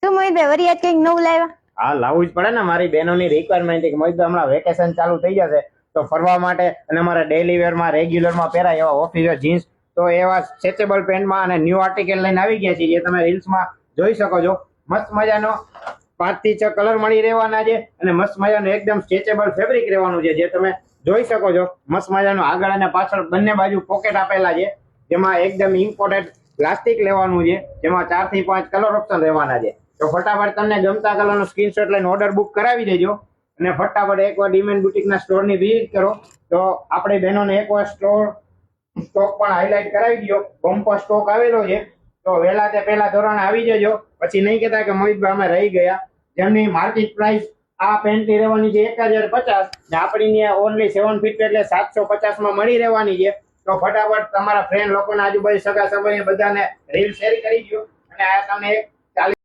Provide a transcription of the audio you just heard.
શું મોહિતભાઈ વરિયાદ કઈક નવું લાવ્યા? હા, લાવવું જ પડે ને, મારી બહેનોની રિક્વાયરમેન્ટ છે કે મોહિતભાઈ હમણાં વેકેશન ચાલુ થઈ જશે તો ફરવા માટે અને અમારા ડેઈલી વેરમાં રેગ્યુલરમાં પહેરાય એવા ઓફિસ જીન્સ તો એવા સ્ટ્રેચેબલ પેન્ટમાં અને ન્યૂ આર્ટિકલ લઈને આવી ગયા છે જે તમે રીલ્સમાં જોઈ શકો છો. મસ્ત મજાનો 5 થી 6 કલર મળી રહેવાના છે અને મસ્ત મજાનું એકદમ સ્ટ્રેચેબલ ફેબ્રિક રહેવાનું છે જે તમે જોઈ શકો છો. મસ્ત મજાનું આગળ અને પાછળ બંને બાજુ પોકેટ આપેલા છે જેમાં એકદમ ઇમ્પોર્ટન્ટ પ્લાસ્ટિક લેવાનું છે જેમાં 4 થી 5 કલર ઓપ્શન રહેવાના છે. તો ફટાફટ તમને ગમતા કલરનો સ્ક્રીનશોટ લઈને ઓર્ડર બુક કરાવી દેજો અને ફટાફટ એકવાર ડીમેન બુટીકના સ્ટોરની વિઝિટ કરો. તો આપણે બહેનોને એકવાર સ્ટોક પણ હાઇલાઇટ કરાવી દો. બમ્પર સ્ટોક આવેલો છે તો વહેલા તે પહેલા ધોરણે આવી જજો, પછી નહીં કહેતા કે મોહિતભાઈ અમે રહી ગયા. જેમની માર્કેટ પ્રાઇસ આ પેન્ટની રહેવાની છે 1050 ને આપણી ઓનલી 7 ફીટ એટલે 750 માં મળી રહેવાની છે. તો ફટાફટ તમારા ફ્રેન્ડ લોકોના આજુબાજુ સગા સંબંધી બધાને રીલ શેર કરી દો અને આ તમને